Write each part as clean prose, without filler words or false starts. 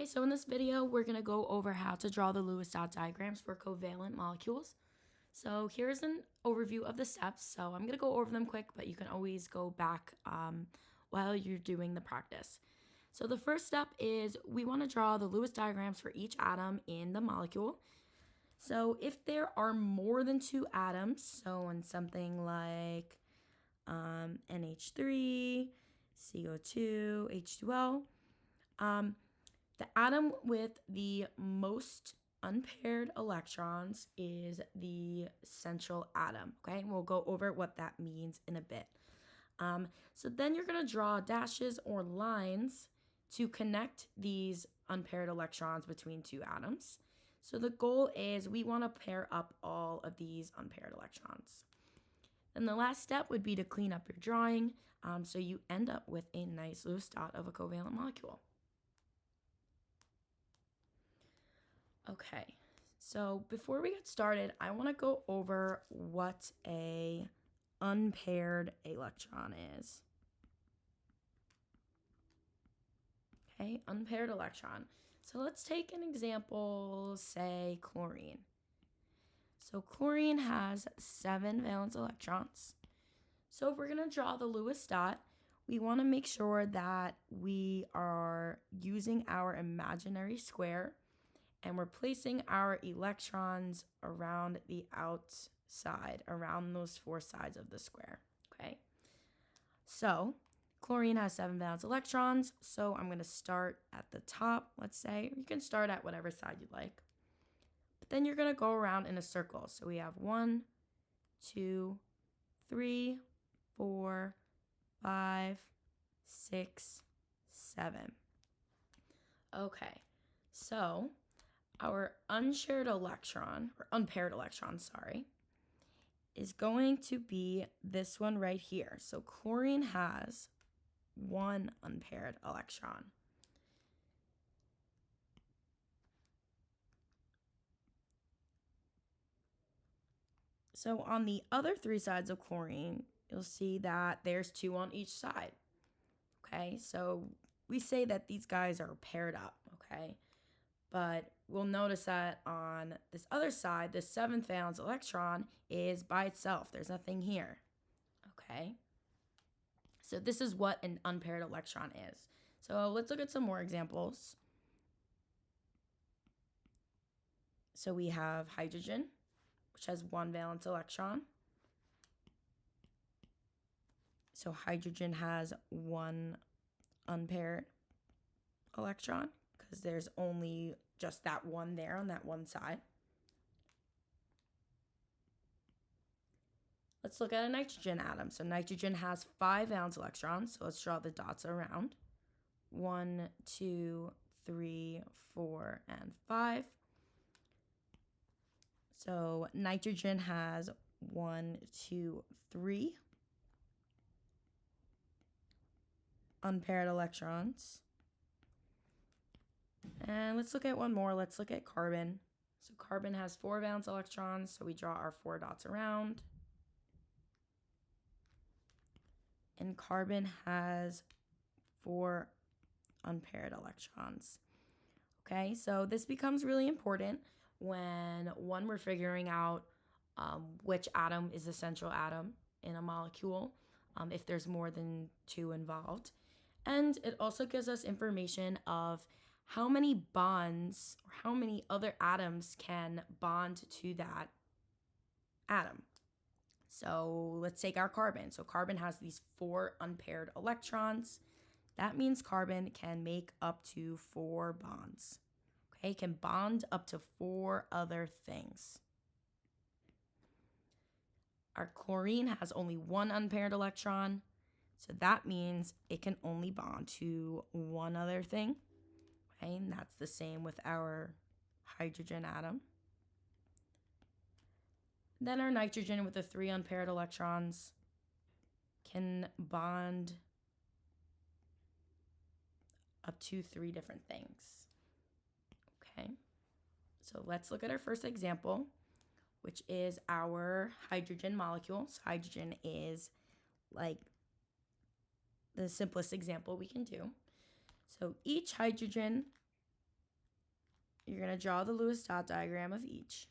Okay, so in this video, we're going to go over how to draw the Lewis dot diagrams for covalent molecules. So here's an overview of the steps. So I'm going to go over them quick, but you can always go back while you're doing the practice. So the first step is we want to draw the Lewis diagrams for each atom in the molecule. So if there are more than two atoms, so in something like NH3, CO2, H2O, the atom with the most unpaired electrons is the central atom, okay? And we'll go over what that means in a bit. So then you're going to draw dashes or lines to connect these unpaired electrons between two atoms. So the goal is we want to pair up all of these unpaired electrons. Then the last step would be to clean up your drawing so you end up with a nice Lewis dot of a covalent molecule. Okay, so before we get started, I want to go over what a unpaired electron is. Okay, unpaired electron. So let's take an example, say chlorine. So chlorine has 7 valence electrons. So if we're going to draw the Lewis dot, we want to make sure that we are using our imaginary square and we're placing our electrons around the outside, around those 4 sides of the square, okay? So chlorine has 7 valence electrons, so I'm going to start at the top, let's say. You can start at whatever side you'd like. But then you're going to go around in a circle. So we have 1, 2, 3, 4, 5, 6, 7. Okay, so our unpaired electron, is going to be this one right here. So chlorine has 1 unpaired electron. So on the other 3 sides of chlorine, you'll see that there's 2 on each side. Okay, so we say that these guys are paired up, okay? But we'll notice that on this other side, the 7th valence electron is by itself. There's nothing here, okay? So this is what an unpaired electron is. So let's look at some more examples. So we have hydrogen, which has 1 valence electron. So hydrogen has 1 unpaired electron because there's only just that one there on that one side. Let's look at a nitrogen atom. So nitrogen has 5 valence electrons. So let's draw the dots around. 1, 2, 3, 4, and 5. So nitrogen has 1, 2, 3 unpaired electrons. And let's look at one more. Let's look at carbon. So carbon has 4 valence electrons, so we draw our 4 dots around. And carbon has 4 unpaired electrons. Okay, so this becomes really important when we're figuring out which atom is the central atom in a molecule, if there's more than 2 involved. And it also gives us information of how many bonds or how many other atoms can bond to that atom. So let's take our carbon. So carbon has these 4 unpaired electrons. That means carbon can make up to 4 bonds. Okay, it can bond up to 4 other things. Our chlorine has only 1 unpaired electron. So that means it can only bond to 1 other thing. Okay, and that's the same with our hydrogen atom. Then our nitrogen with the 3 unpaired electrons can bond up to 3 different things. Okay, so let's look at our first example, which is our hydrogen molecule. So hydrogen is like the simplest example we can do. So each hydrogen you're going to draw the Lewis dot diagram of each.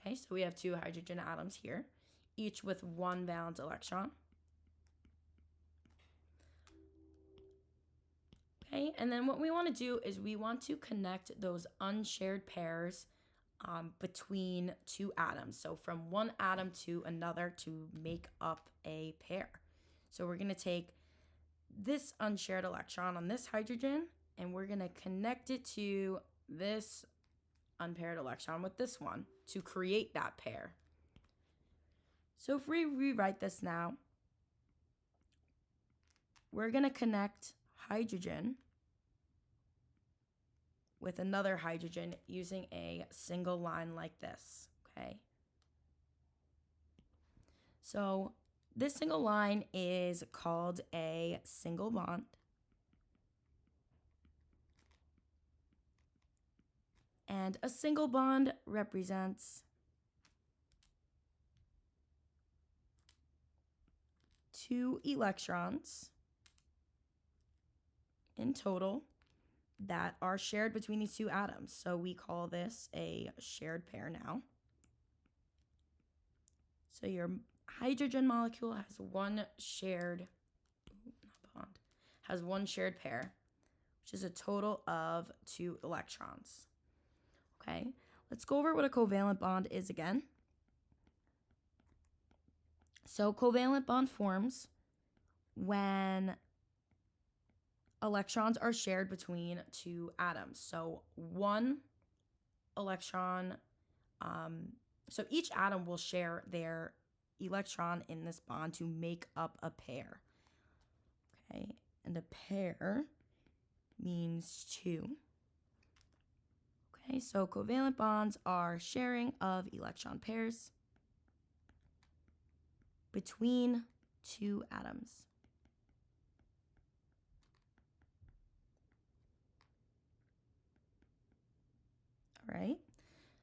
Okay, so we have 2 hydrogen atoms here, each with 1 valence electron. Okay, and then what we want to do is we want to connect those unshared pairs between 2 atoms. So from one atom to another to make up a pair. So we're going to take this unshared electron on this hydrogen and we're going to connect it to this unpaired electron with this one to create that pair. So if we rewrite this now, we're going to connect hydrogen with another hydrogen using a single line like this, okay? So this single line is called a single bond. And a single bond represents 2 electrons in total that are shared between these 2 atoms. So we call this a shared pair now. So your hydrogen molecule has one shared pair, which is a total of 2 electrons. Okay, let's go over what a covalent bond is again. So covalent bond forms when electrons are shared between 2 atoms. So one electron, so each atom will share their electron in this bond to make up a pair. Okay, and a pair means 2. Okay, so covalent bonds are sharing of electron pairs between 2 atoms. All right,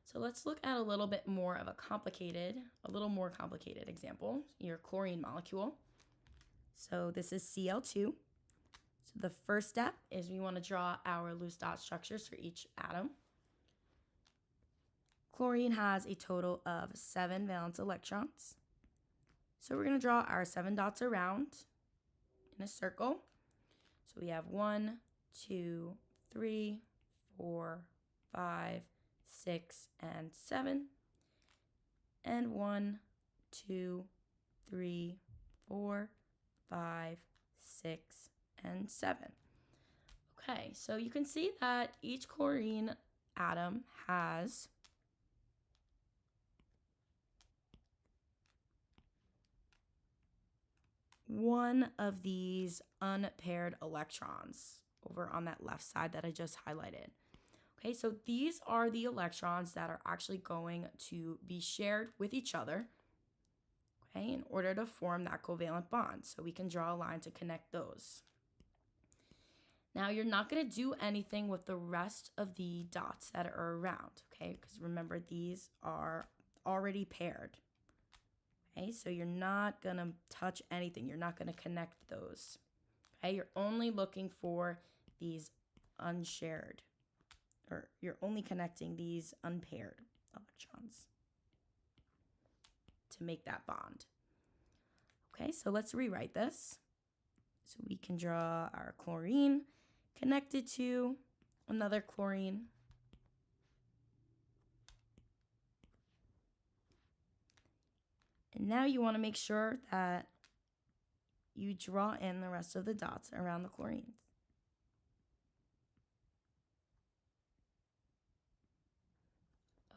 so let's look at a little more complicated example, your chlorine molecule. So this is Cl2. So the first step is we want to draw our Lewis dot structures for each atom. Chlorine has a total of 7 valence electrons. So we're going to draw our 7 dots around in a circle. So we have 1, 2, 3, 4, 5, 6, and 7. And 1, 2, 3, 4, 5, 6, and 7. Okay, so you can see that each chlorine atom has one of these unpaired electrons over on that left side that I just highlighted. Okay, so these are the electrons that are actually going to be shared with each other, okay, in order to form that covalent bond. So we can draw a line to connect those. Now you're not going to do anything with the rest of the dots that are around, okay, because remember these are already paired. Okay, so you're not going to touch anything. You're not going to connect those. Okay, you're only looking for these unshared, or you're only connecting these unpaired electrons to make that bond. Okay, so let's rewrite this. So we can draw our chlorine connected to another chlorine. And now you want to make sure that you draw in the rest of the dots around the chlorines.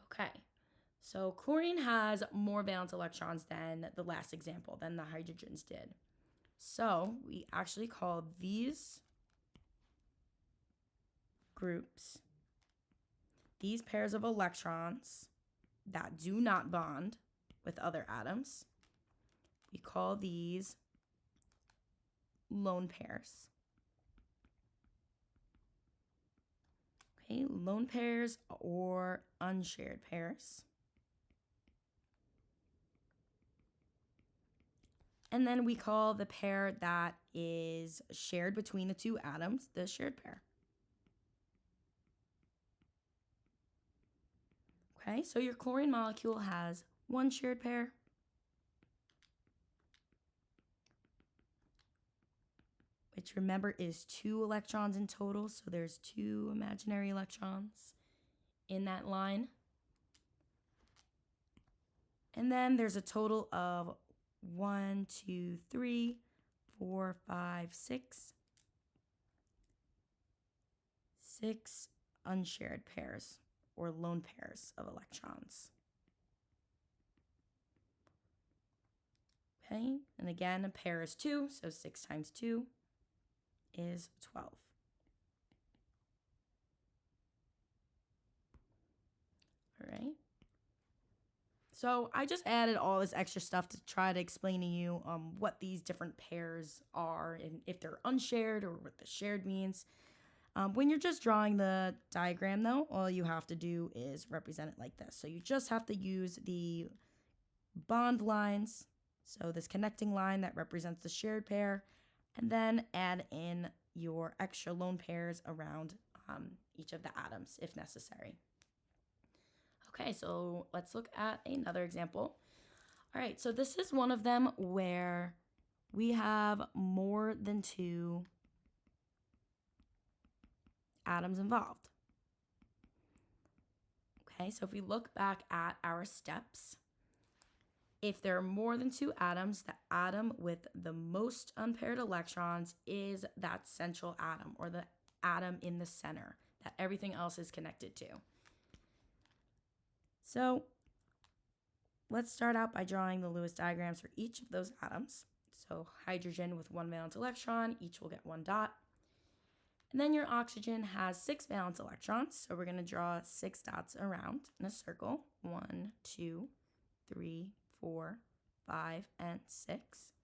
Okay, so chlorine has more valence electrons than the last example, than the hydrogens did. So we actually call these groups, these pairs of electrons that do not bond with other atoms, we call these lone pairs. Okay, lone pairs or unshared pairs. And then we call the pair that is shared between the 2 atoms the shared pair. Okay, so your chlorine molecule has one shared pair, which remember is 2 electrons in total, so there's 2 imaginary electrons in that line. And then there's a total of 1, 2, 3, 4, 5, 6 unshared pairs or lone pairs of electrons. Okay, and again, a pair is 2, so 6 times 2 is 12. All right. So I just added all this extra stuff to try to explain to you what these different pairs are and if they're unshared or what the shared means. When you're just drawing the diagram, though, all you have to do is represent it like this. So you just have to use the bond lines, so this connecting line that represents the shared pair, and then add in your extra lone pairs around each of the atoms if necessary. Okay, so let's look at another example. All right, so this is one of them where we have more than 2 atoms involved. Okay, so if we look back at our steps, if there are more than 2 atoms, the atom with the most unpaired electrons is that central atom, or the atom in the center that everything else is connected to. So let's start out by drawing the Lewis diagrams for each of those atoms. So hydrogen with 1 valence electron, each will get 1 dot. And then your oxygen has 6 valence electrons, so we're going to draw 6 dots around in a circle. 1, 2, 3, 4, 5, and 6.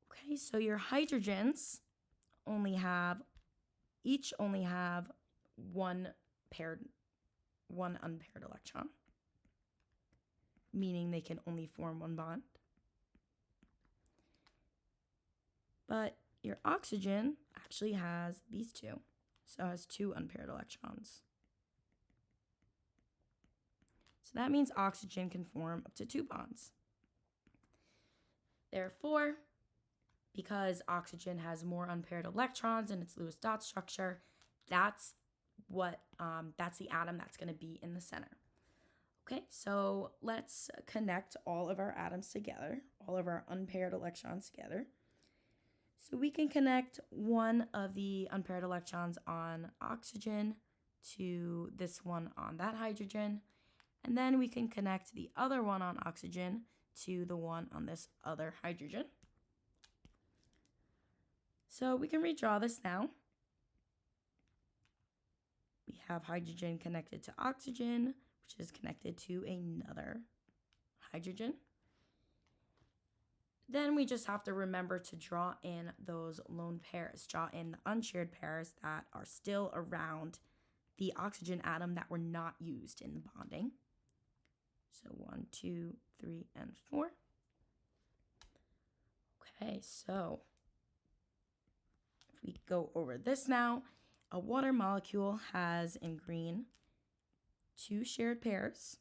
Okay, so your hydrogens each only have one unpaired electron, meaning they can only form 1 bond. But your oxygen actually has these 2, so it has 2 unpaired electrons. So that means oxygen can form up to 2 bonds. Therefore, because oxygen has more unpaired electrons in its Lewis dot structure, that's the atom that's going to be in the center. Okay, so let's connect all of our atoms together, all of our unpaired electrons together. So we can connect one of the unpaired electrons on oxygen to this one on that hydrogen, and then we can connect the other one on oxygen to the one on this other hydrogen. So we can redraw this now. We have hydrogen connected to oxygen, which is connected to another hydrogen. Then we just have to remember to draw in those lone pairs, draw in the unshared pairs that are still around the oxygen atom that were not used in the bonding. So 1, 2, 3, and 4. Okay, so if we go over this now, a water molecule has in green 2 shared pairs.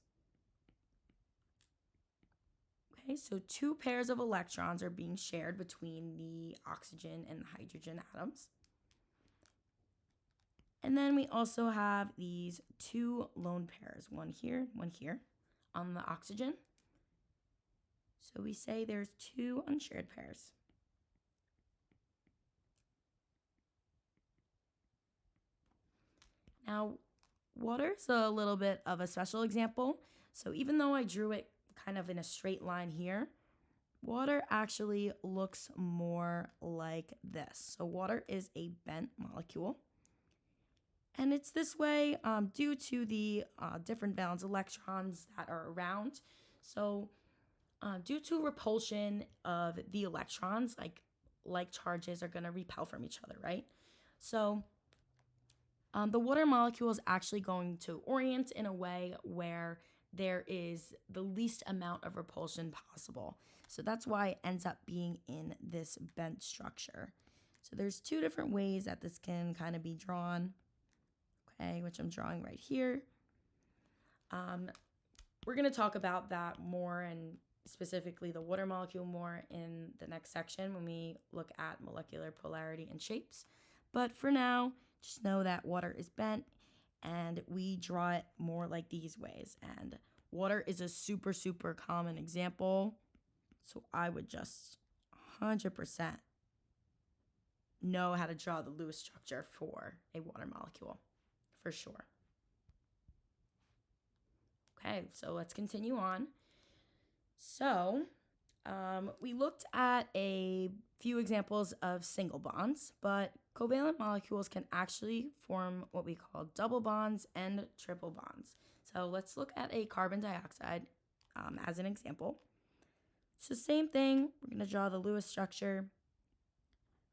Okay, so 2 pairs of electrons are being shared between the oxygen and the hydrogen atoms. And then we also have these 2 lone pairs, one here on the oxygen. So we say there's 2 unshared pairs. Now, water is a little bit of a special example. So even though I drew it kind of in a straight line here, water actually looks more like this. So water is a bent molecule. And it's this way due to the different valence electrons that are around. So due to repulsion of the electrons, like charges are going to repel from each other, right? So the water molecule is actually going to orient in a way where there is the least amount of repulsion possible. So that's why it ends up being in this bent structure. So there's 2 different ways that this can kind of be drawn. okay, which I'm drawing right here. We're going to talk about that more, and specifically the water molecule more, in the next section when we look at molecular polarity and shapes. But for now, just know that water is bent, and we draw it more like these ways. And water is a super, super common example. So I would just 100% know how to draw the Lewis structure for a water molecule, for sure. Okay, so let's continue on. So we looked at a few examples of single bonds, but covalent molecules can actually form what we call double bonds and triple bonds. So let's look at a carbon dioxide as an example. So same thing, we're going to draw the Lewis structure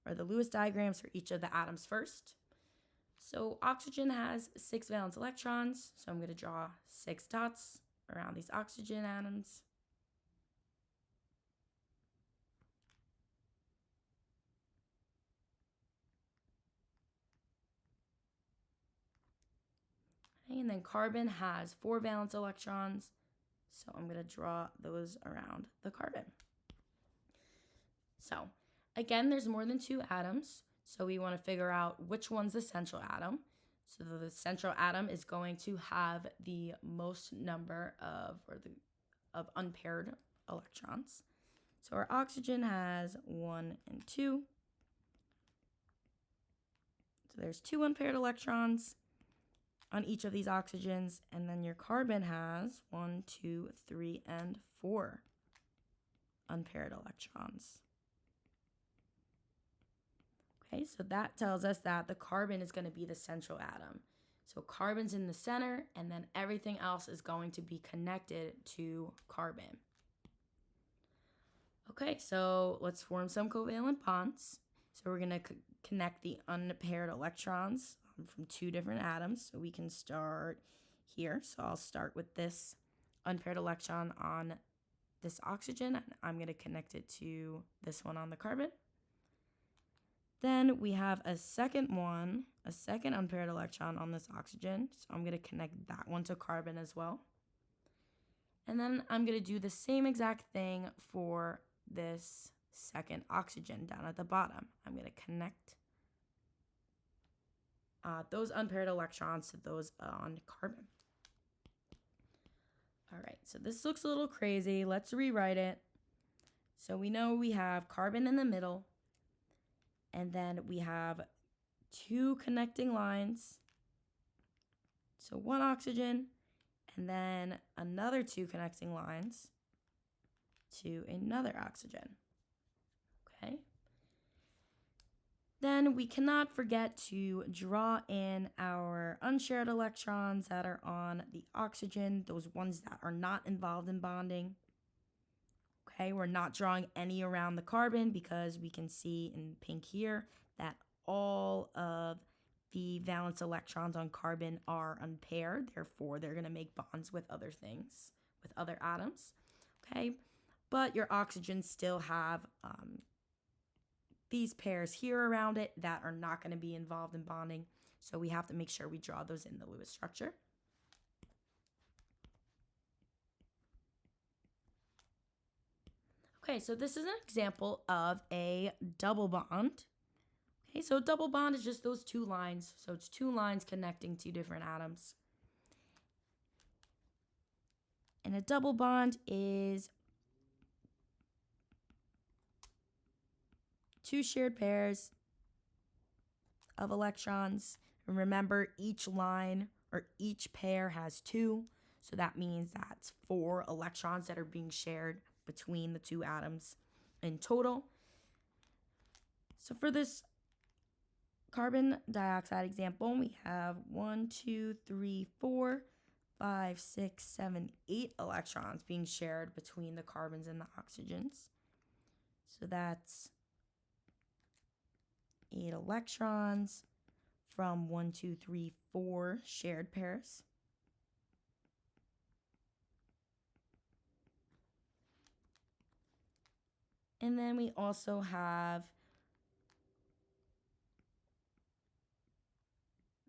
or the Lewis diagrams for each of the atoms first. So oxygen has 6 valence electrons, so I'm going to draw 6 dots around these oxygen atoms. Okay, and then carbon has 4 valence electrons, so I'm going to draw those around the carbon. So again, there's more than 2 atoms, so we want to figure out which one's the central atom. So the central atom is going to have the most number of unpaired electrons. So our oxygen has 1 and 2. So there's 2 unpaired electrons on each of these oxygens, and then your carbon has 1, 2, 3, and 4 unpaired electrons. Okay, so that tells us that the carbon is going to be the central atom. So carbon's in the center, and then everything else is going to be connected to carbon. Okay, so let's form some covalent bonds. So we're going to connect the unpaired electrons from 2 different atoms. So we can start here. So I'll start with this unpaired electron on this oxygen, and I'm going to connect it to this one on the carbon. Then we have a second unpaired electron on this oxygen. So I'm going to connect that one to carbon as well. And then I'm going to do the same exact thing for this second oxygen down at the bottom. I'm going to connect those unpaired electrons to those on carbon. All right, so this looks a little crazy. Let's rewrite it. So we know we have carbon in the middle, and then we have 2 connecting lines. So 1 oxygen, and then another 2 connecting lines to another oxygen. Okay. Then we cannot forget to draw in our unshared electrons that are on the oxygen, those ones that are not involved in bonding. Okay, we're not drawing any around the carbon because we can see in pink here that all of the valence electrons on carbon are unpaired. Therefore, they're going to make bonds with other things, with other atoms. Okay, but your oxygen still have these pairs here around it that are not going to be involved in bonding. So we have to make sure we draw those in the Lewis structure. Okay, so this is an example of a double bond. Okay, so a double bond is just those 2 lines. So it's 2 lines connecting 2 different atoms. And a double bond is 2 shared pairs of electrons. And remember, each line or each pair has 2. So that means that's 4 electrons that are being shared between the 2 atoms in total. So for this carbon dioxide example, we have 1, 2, 3, 4, 5, 6, 7, 8 electrons being shared between the carbons and the oxygens. So that's 8 electrons from 1, 2, 3, 4 shared pairs. And then we also have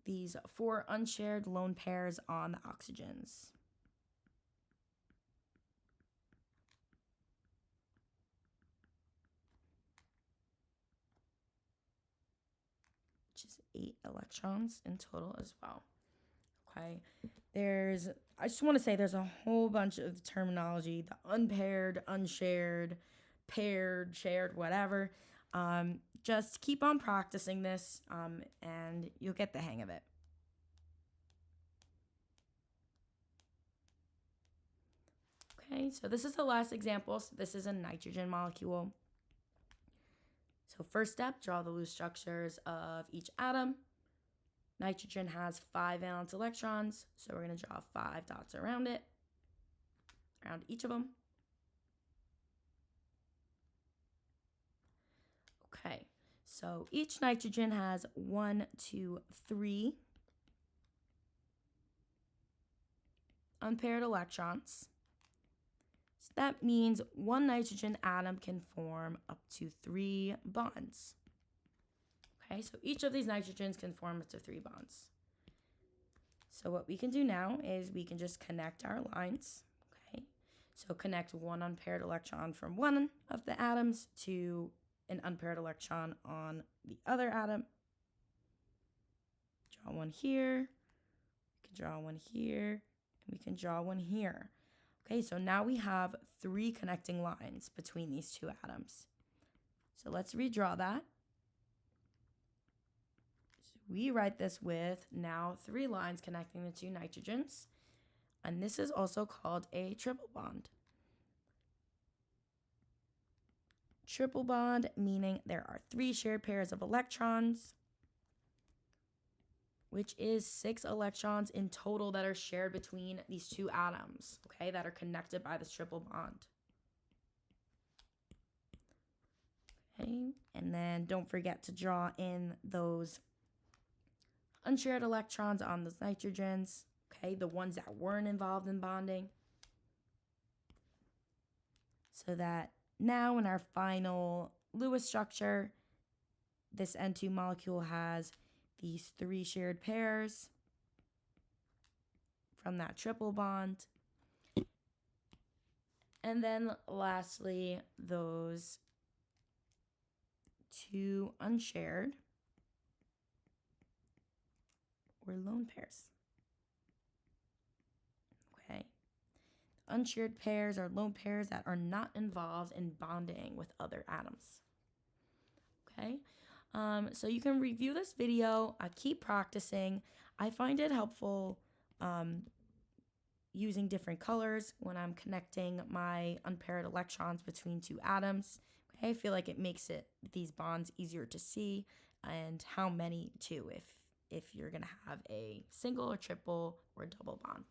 these 4 unshared lone pairs on the oxygens. Which is 8 electrons in total as well. Okay, I just want to say there's a whole bunch of terminology, the unpaired, unshared, paired, shared, whatever. Just keep on practicing this and you'll get the hang of it. Okay, so this is the last example. So this is a nitrogen molecule. So first step, draw the loose structures of each atom. Nitrogen has 5 valence electrons, so we're going to draw 5 dots around it, around each of them. Okay, so each nitrogen has 1, 2, 3 unpaired electrons. So that means one nitrogen atom can form up to 3 bonds. Okay, so each of these nitrogens can form up to 3 bonds. So what we can do now is we can just connect our lines. Okay, so connect one unpaired electron from one of the atoms to an unpaired electron on the other atom. Draw one here, we can draw one here, and we can draw one here. Okay, so now we have 3 connecting lines between these 2 atoms. So let's redraw that. We write this with now 3 lines connecting the 2 nitrogens, and this is also called a triple bond. Triple bond meaning there are 3 shared pairs of electrons, which is 6 electrons in total that are shared between these 2 atoms, okay, that are connected by this triple bond. Okay, and then don't forget to draw in those unshared electrons on those nitrogens, okay, the ones that weren't involved in bonding. So that now in our final Lewis structure, this N2 molecule has these 3 shared pairs from that triple bond. And then lastly, those 2 unshared or lone pairs. Okay. Unshared pairs are lone pairs that are not involved in bonding with other atoms. Okay. So you can review this video. Keep practicing. I find it helpful using different colors when I'm connecting my unpaired electrons between 2 atoms. Okay. I feel like it makes these bonds easier to see, and how many too if you're going to have a single or triple or double bond.